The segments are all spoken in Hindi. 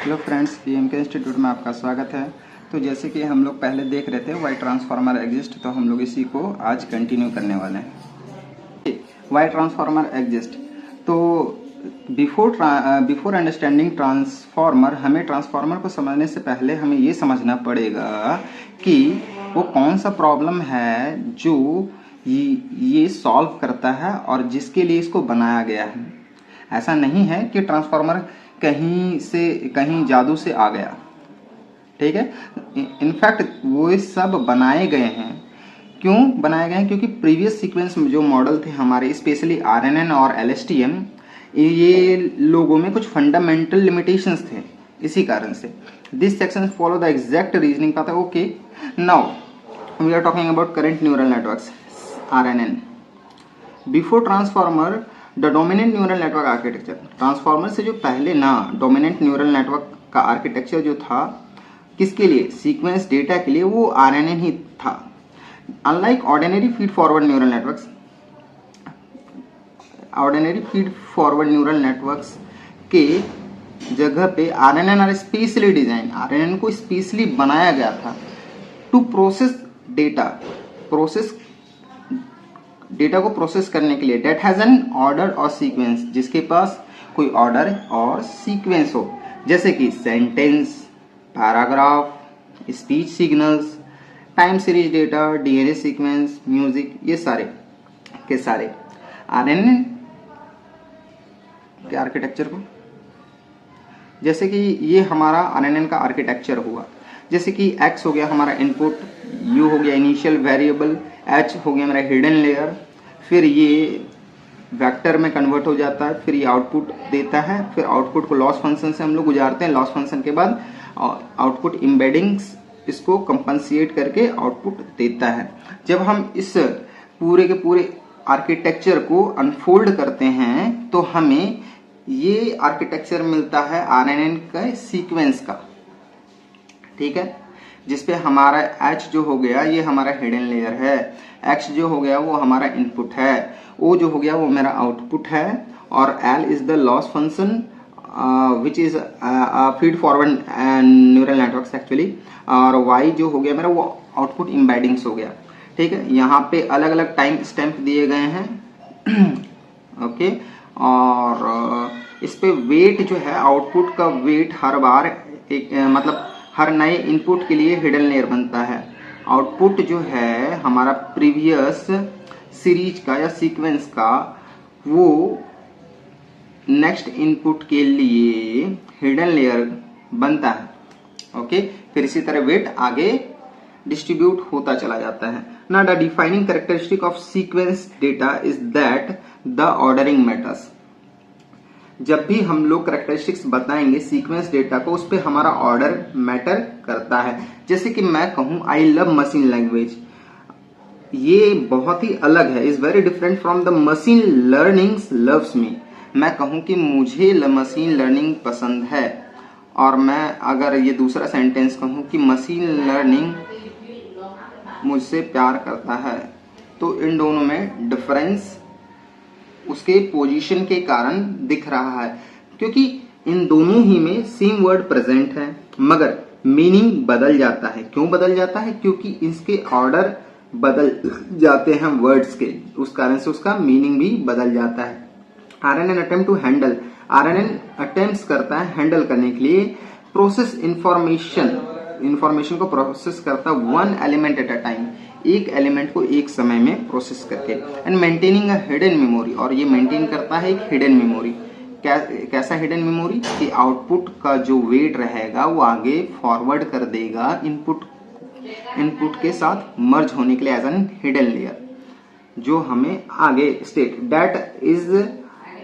हेलो फ्रेंड्स, पीएमके इंस्टीट्यूट में आपका स्वागत है। तो जैसे कि हम लोग पहले देख रहे थे वाई ट्रांसफार्मर एग्जिस्ट, तो हम लोग इसी को आज कंटिन्यू करने वाले हैं। Why transformer exist. तो बिफोर अंडरस्टैंडिंग ट्रांसफार्मर, हमें ट्रांसफार्मर को समझने से पहले हमें ये समझना पड़ेगा कि वो कौन सा प्रॉब्लम है जो ये सॉल्व करता है और जिसके लिए इसको बनाया गया है। ऐसा नहीं है कि ट्रांसफार्मर कहीं से कहीं जादू से आ गया, ठीक है। इनफैक्ट वो सब बनाए गए हैं। क्यों बनाए गए हैं? क्योंकि प्रीवियस सीक्वेंस में जो मॉडल थे हमारे, स्पेशली आरएनएन और एलएसटीएम, ये लोगों में कुछ फंडामेंटल लिमिटेशंस थे। इसी कारण से this section follow the exact reasoning path. Okay, now we are talking about current neural networks, RNN. Before transformer the dominant neural network architecture. Transformer से जो पहले ना डोमिनेंट न्यूरल नेटवर्क का आर्किटेक्चर जो था, किसके लिए? सीक्वेंस डेटा के लिए, वो आरएनएन ही था। Unlike ordinary feed forward neural networks, ordinary feed forward neural networks के जगह पे RNN are specially design, RNN को स्पेशली बनाया गया था टू प्रोसेस डेटा को प्रोसेस करने के लिए। डेट हैज एन ऑर्डर और सीक्वेंस, जिसके पास कोई ऑर्डर और सीक्वेंस हो, जैसे कि sentence, paragraph, speech signals, time series data, DNA sequence, music, ये सारे के सारे आरएनएन के आर्किटेक्चर को, जैसे कि ये हमारा आरएनएन का आर्किटेक्चर हुआ। जैसे कि एक्स हो गया हमारा इनपुट, यू हो गया इनिशियल वेरिएबल, एच हो गया मेरा हिडन लेयर, फिर ये वेक्टर में कन्वर्ट हो जाता है, फिर ये आउटपुट देता है, फिर आउटपुट को लॉस फंक्शन से हम लोग गुजारते हैं। लॉस फंक्शन के बाद आउटपुट इम्बेडिंग्स इसको कंपनसेट करके आउटपुट देता है। जब हम इस पूरे के पूरे आर्किटेक्चर को अनफोल्ड करते हैं तो हमें ये आर्किटेक्चर मिलता है आरएनएन का सीक्वेंस का, ठीक है, जिसपे हमारा H जो हो गया ये हमारा हिडन लेयर है, X जो हो गया वो हमारा इनपुट है, O जो हो गया वो मेरा आउटपुट है, और L is the loss function which is feed forward neural networks actually, और Y जो हो गया मेरा वो आउटपुट इम्बेडिंग्स हो गया, ठीक है। यहाँ पे अलग अलग टाइम स्टैम्प दिए गए हैं ओके और इस पे वेट जो है, आउटपुट का वेट हर बार एक मतलब हर नए इनपुट के लिए हिडन लेयर बनता है। आउटपुट जो है हमारा प्रीवियस सीरीज का या सीक्वेंस का, वो नेक्स्ट इनपुट के लिए हिडन लेयर बनता है, ओके। फिर इसी तरह वेट आगे डिस्ट्रीब्यूट होता चला जाता है ना। The defining characteristic of sequence data is that the ordering matters. जब भी हम लोग कैरेक्टरिस्टिक्स बताएंगे सीक्वेंस डेटा को, उस पर हमारा ऑर्डर मैटर करता है। जैसे कि मैं कहूं आई लव मशीन लैंग्वेज, ये बहुत ही अलग है, is very different from the machine learning loves me. मैं कहूं कि मुझे मशीन लर्निंग पसंद है, और मैं अगर ये दूसरा सेंटेंस कहूं कि मशीन लर्निंग मुझसे प्यार करता है, तो इन दोनों में डिफरेंस उसके पोजीशन के कारण दिख रहा है, क्योंकि इन दोनों ही में सेम वर्ड प्रेजेंट है, मगर मीनिंग बदल जाता है। क्यों बदल जाता है? क्योंकि इसके ऑर्डर बदल जाते हैं वर्ड्स के, उस कारण से उसका मीनिंग भी बदल जाता है। RNN attempt to handle, RNN attempt करता है हैंडल करने के लिए, प्रोसेस इंफॉर्मेशन को प्रोसेस करता है one element at a time, एक एलिमेंट को एक समय में प्रोसेस करके, and maintaining a hidden memory, और ये मेंटेन करता है एक हिडन मेमोरी। कैसा हिडन मेमोरी? कि आउटपुट का जो वेट रहेगा वो आगे फॉरवर्ड कर देगा इनपुट के साथ मर्ज होने के लिए एज एन हिडन लेयर, जो हमें आगे state that is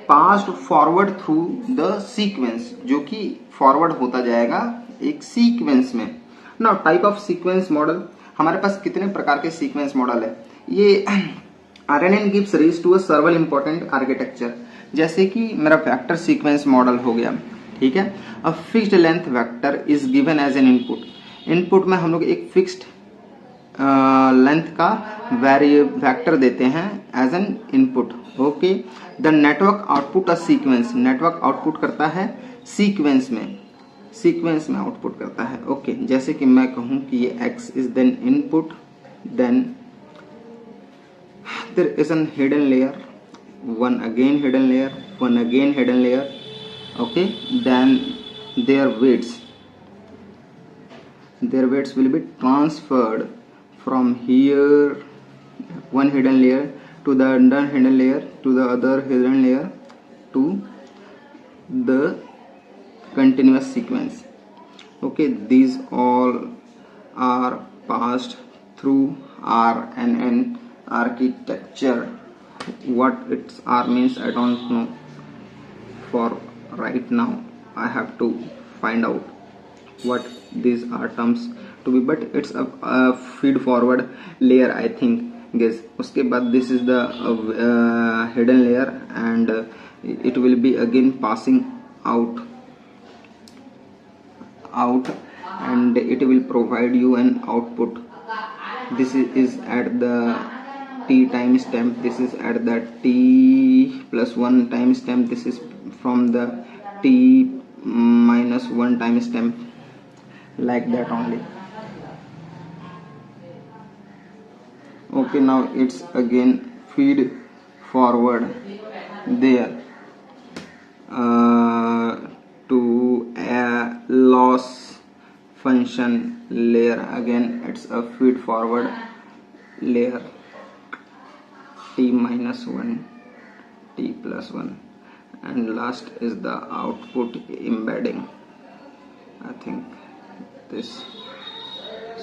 passed forward through the sequence, जो कि फॉरवर्ड होता जाएगा एक सीक्वेंस में। Now type of sequence model, हमारे पास कितने प्रकार के सीक्वेंस मॉडल है। ये RNN gives rise to a several important architecture, जैसे कि मेरा वेक्टर सीक्वेंस मॉडल हो गया, ठीक है। A fixed length vector is given as an input में हम लोग एक फिक्स्ड लेंथ का वेक्टर देते हैं as an input, okay. The network output a sequence, network output करता है सीक्वेंस में, सीक्वेंस में आउटपुट करता है। ओके, जैसे कि मैं कहूँ कि ये x is then input, then there is an hidden layer, one again hidden layer, one again hidden layer. Okay, then their weights will be transferred from here, one hidden layer to the other hidden layer to the other hidden layer to the continuous sequence. Okay, these all are passed through RNN architecture. What its R means I don't know for right now. I have to find out what these are terms to be, but it's a feed forward layer I think guys. उसके बाद this is the hidden layer and it will be again passing out and it will provide you an output. This is at the t timestamp, this is at the t plus 1 timestamp, this is from the t minus 1 timestamp, like that only. Okay, now it's again feed forward there to a loss function layer. Again it's a feed forward layer, t minus 1, t plus 1, and last is the output embedding. I think this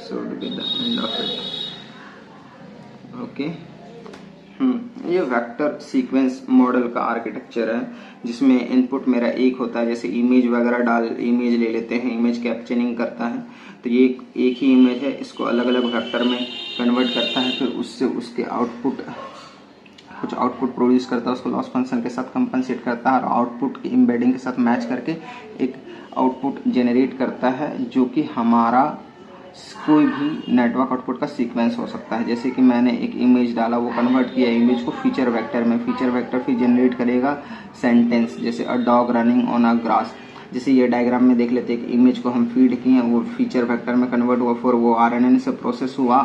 should be the end of it. Okay ये वेक्टर सीक्वेंस मॉडल का आर्किटेक्चर है जिसमें इनपुट मेरा एक होता है, जैसे इमेज वगैरह इमेज ले लेते हैं, इमेज कैप्चरिंग करता है, तो ये एक ही इमेज है, इसको अलग अलग वेक्टर में कन्वर्ट करता है, फिर उससे उसके कुछ आउटपुट प्रोड्यूस करता है, उसको लॉस फंक्शन के साथ कंपनसेट करता है और आउटपुट की एम्बेडिंग के साथ मैच करके एक आउटपुट जनरेट करता है जो कि हमारा कोई भी नेटवर्क आउटपुट का सीक्वेंस हो सकता है। जैसे कि मैंने एक इमेज डाला, वो कन्वर्ट किया इमेज को फीचर वेक्टर में, फीचर वेक्टर फिर जनरेट करेगा सेंटेंस, जैसे a dog running on a grass. जैसे ये डायग्राम में देख लेते हैं कि इमेज को हम फीड किए, वो फीचर वेक्टर में कन्वर्ट हुआ, फिर वो RNN से प्रोसेस हुआ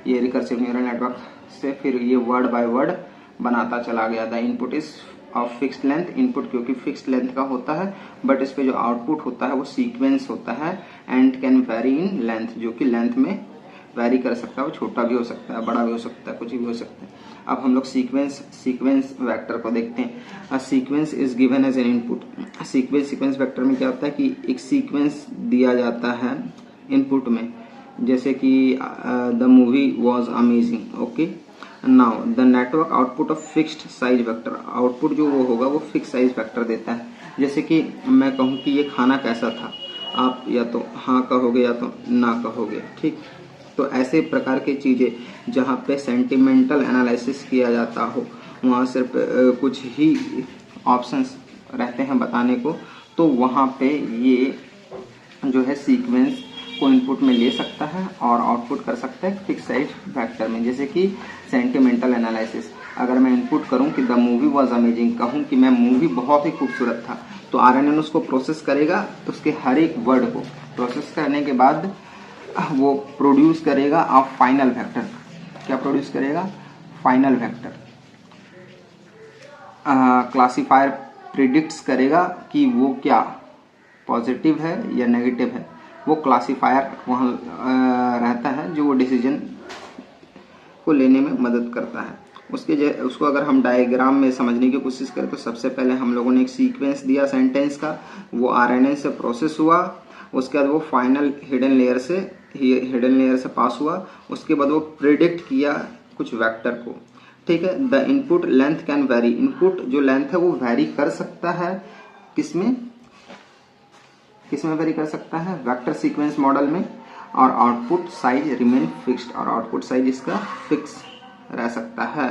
ये रिकर्सिव न्यूरल नेटवर्क से, फिर ये वर्ड बाय वर्ड बनाता चला गया। The input is of fixed length, input क्योंकि फिक्स्ड लेंथ का होता है, बट इस पे जो आउटपुट होता है वो सीक्वेंस होता है and can very in length, जो कि लेंथ में वेरी कर सकता है, वो छोटा भी हो सकता है, बड़ा भी हो सकता है, कुछ भी हो सकता है। अब हम लोग सीक्वेंस वेक्टर को देखते हैं। Sequence is given as an input. Sequence vector में क्या होता है कि एक सीक्वेंस दिया जाता है इनपुट में, जैसे कि the movie was amazing. Okay, now the network output of fixed size vector, output जो वो होगा वो फिक्स साइज वेक्टर देता है। जैसे कि मैं कहूँ कि ये खाना कैसा था, आप या तो हाँ कहोगे या तो ना कहोगे, ठीक। तो ऐसे प्रकार की चीज़ें जहाँ पे सेंटिमेंटल एनालिसिस किया जाता हो, वहाँ सिर्फ कुछ ही ऑप्शंस रहते हैं बताने को, तो वहाँ पे ये जो है सीक्वेंस को इनपुट में ले सकता है और आउटपुट कर सकता है फिक्स साइज वेक्टर में। जैसे कि सेंटिमेंटल एनालिसिस, अगर मैं इनपुट करूं कि द मूवी वॉज अमेजिंग, कहूं कि मैं मूवी बहुत ही खूबसूरत था, तो RNN उसको प्रोसेस करेगा, उसके हर एक वर्ड को प्रोसेस करने के बाद वो प्रोड्यूस करेगा ऑफ फाइनल वेक्टर। क्या प्रोड्यूस करेगा? Final vector. क्लासिफायर प्रिडिक्ट्स करेगा कि वो क्या पॉजिटिव है या नेगेटिव है, वो क्लासिफायर वहाँ रहता है जो वो डिसीजन को लेने में मदद करता है। उसको अगर हम डायग्राम में समझने की कोशिश करें तो सबसे पहले हम लोगों ने एक सीक्वेंस दिया सेंटेंस का, वो RNN से प्रोसेस हुआ, उसके बाद वो फाइनल हिडन लेयर से पास हुआ, उसके बाद वो प्रिडिक्ट किया कुछ वेक्टर को, ठीक है। The input length can very, input जो लेंथ है वो वेरी कर सकता है, किसमें वेरी कर सकता है? वेक्टर सीक्वेंस मॉडल में। और आउटपुट साइज रिमेन फिक्स्ड, और आउटपुट साइज इसका फिक्स रह सकता है।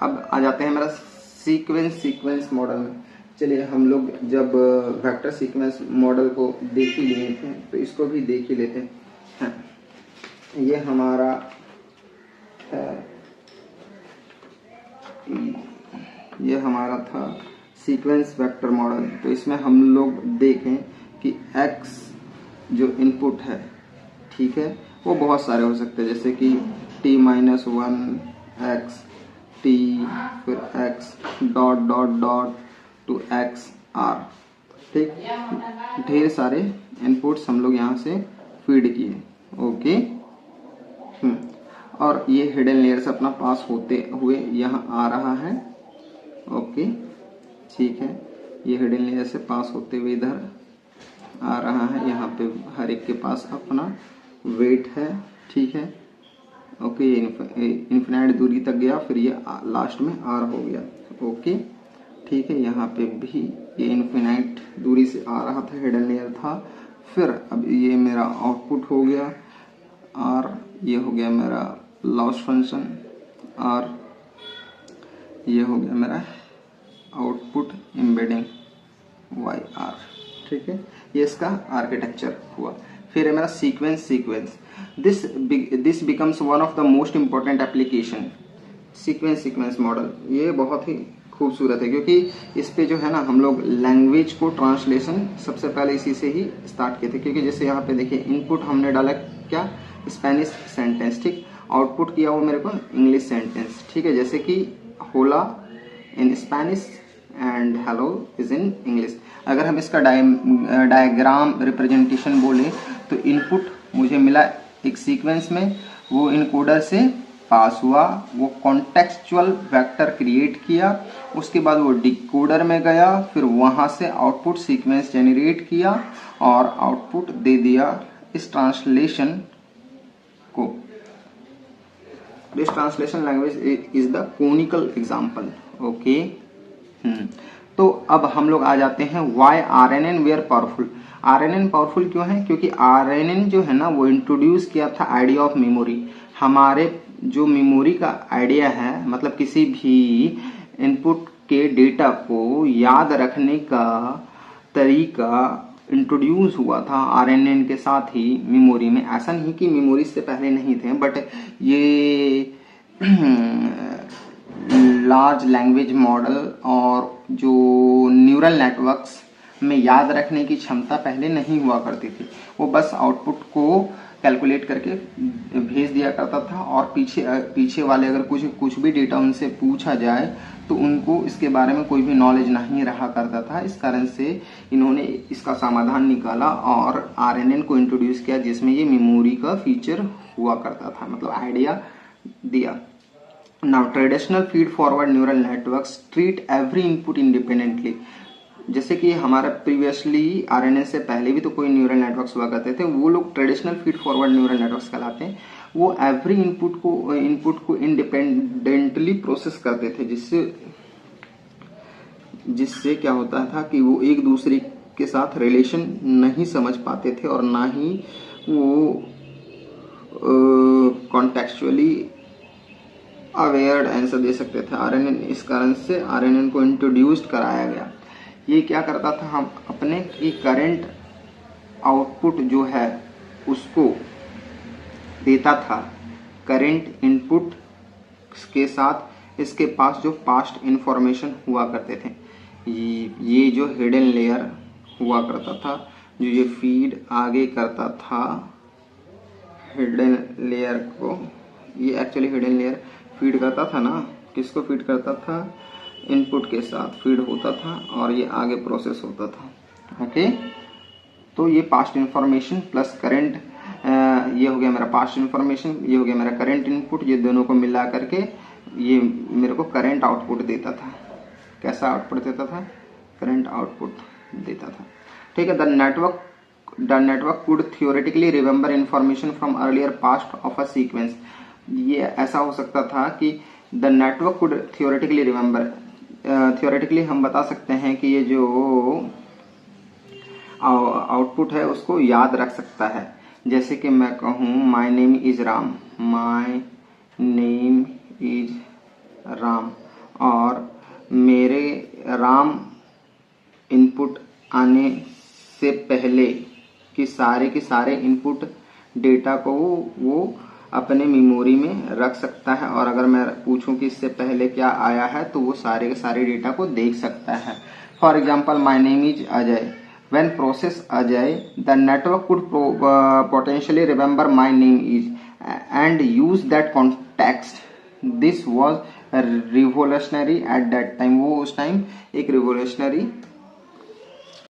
अब आ जाते हैं मेरा सीक्वेंस मॉडल में। चलिए हम लोग जब वेक्टर सीक्वेंस मॉडल को देख ही लिए थे तो इसको भी देख ही लेते हैं। ये हमारा था सीक्वेंस वेक्टर मॉडल। तो इसमें हम लोग देखें कि x जो इनपुट है, ठीक है, वो बहुत सारे हो सकते हैं, जैसे कि t-1 x t फिर x dot dot dot to x r, ठीक, ढेर सारे इनपुट्स हम लोग यहाँ से फीड किए। ओके, और ये हिडन लेयर से अपना पास होते हुए यहाँ आ रहा है। ओके, ठीक है, ये हिडन लेयर से पास होते हुए इधर आ रहा है। यहाँ पे हर एक के पास अपना वेट है, ठीक है। ओके, ये इन्फिनाइट दूरी तक गया, फिर ये लास्ट में आर हो गया। ओके, ठीक है, यहाँ पे भी ये इन्फिनाइट दूरी से आ रहा था, हिडन लेयर था। फिर अब ये मेरा आउटपुट हो गया और ये हो गया मेरा लॉस फंक्शन, और ये हो गया मेरा आउटपुट एम्बेडिंग वाई आर, ठीक है। ये इसका आर्किटेक्चर हुआ। फिर है मेरा sequence this becomes one of the most important application. Sequence model ये बहुत ही खूबसूरत है, क्योंकि इस पे जो है ना हम लोग लैंग्वेज को ट्रांसलेशन सबसे पहले इसी से ही स्टार्ट किए थे। क्योंकि जैसे यहाँ पे देखिए, इनपुट हमने डाला क्या, स्पेनिश सेंटेंस, ठीक, आउटपुट किया वो मेरे को इंग्लिश सेंटेंस, ठीक है। जैसे कि होला in Spanish and hello is in English. अगर हम इसका डायग्राम रिप्रेजेंटेशन बोले तो इनपुट मुझे मिला एक सीक्वेंस में, वो इनकोडर से पास हुआ, वो कॉन्टेक्सचुअल वेक्टर क्रिएट किया, उसके बाद वो डिकोडर में गया, फिर वहां से आउटपुट सीक्वेंस जनरेट किया और आउटपुट दे दिया इस ट्रांसलेशन को। This translation language is the canonical example. Okay, तो अब हम लोग आ जाते हैं why RNN were powerful. RNN powerful क्यों है? क्योंकि RNN जो है ना वो इंट्रोड्यूस किया था आइडिया ऑफ मेमोरी। हमारे जो मेमोरी का आइडिया है, मतलब किसी भी इनपुट के डेटा को याद रखने का तरीका इंट्रोड्यूस हुआ था RNN के साथ ही मेमोरी में। ऐसा नहीं कि मेमोरी से पहले नहीं थे, बट ये लार्ज लैंग्वेज मॉडल और जो न्यूरल नेटवर्क्स में याद रखने की क्षमता पहले नहीं हुआ करती थी। वो बस आउटपुट को कैलकुलेट करके भेज दिया करता था, और पीछे वाले अगर कुछ भी डेटा उनसे पूछा जाए तो उनको इसके बारे में कोई भी नॉलेज नहीं रहा करता था। इस कारण से इन्होंने इसका समाधान निकाला और RNN को इंट्रोड्यूस किया, जिसमें ये मेमोरी का फीचर हुआ करता था, मतलब आइडिया दिया। Now traditional feed forward neural networks treat every input independently। जैसे कि हमारा प्रीवियसली RNN से पहले भी तो कोई न्यूरल नेटवर्क्स हुआ करते थे, वो लोग traditional feed forward neural networks कहलाते हैं। वो एवरी इनपुट को इंडिपेंडेंटली प्रोसेस करते थे, जिससे क्या होता था कि वो एक दूसरे के साथ रिलेशन नहीं समझ पाते थे और ना ही वो कॉन्टेक्चुअली अवेयर आंसर दे सकते थे RNN। इस कारण से RNN को इंट्रोड्यूस्ड कराया गया। ये क्या करता था, हम अपने की करंट आउटपुट जो है उसको देता था करंट इनपुट के साथ इसके पास जो पास्ट इंफॉर्मेशन हुआ करते थे। ये जो हिडन लेयर हुआ करता था, जो ये फीड आगे करता था हिडन लेयर को, ये एक्चुअली हिडन लेयर फीड करता था ना, किसको फीड करता था, इनपुट के साथ फीड होता था और ये आगे प्रोसेस होता था। ओके, तो ये पास्ट इंफॉर्मेशन प्लस करंट, ये हो गया मेरा पास्ट इंफॉर्मेशन, ये हो गया मेरा करंट इनपुट, ये दोनों को मिला करके ये मेरे को करंट आउटपुट देता था। कैसा आउटपुट देता था? करंट आउटपुट देता था, ठीक है। The network could theoretically remember information from earlier past of a sequence. ये ऐसा हो सकता था कि the network could theoretically remember, theoretically हम बता सकते हैं कि ये जो आउटपुट है उसको याद रख सकता है। जैसे कि मैं कहूँ my name is Ram, my name is Ram, और मेरे राम इनपुट आने से पहले कि सारे के सारे इनपुट डेटा को वो अपने मेमोरी में रख सकता है, और अगर मैं पूछूं कि इससे पहले क्या आया है तो वो सारे के सारे डेटा को देख सकता है। For example, my name is Ajay. When process Ajay, the network could potentially remember my name is and use that context. This was revolutionary at that time. वो उस टाइम एक revolutionary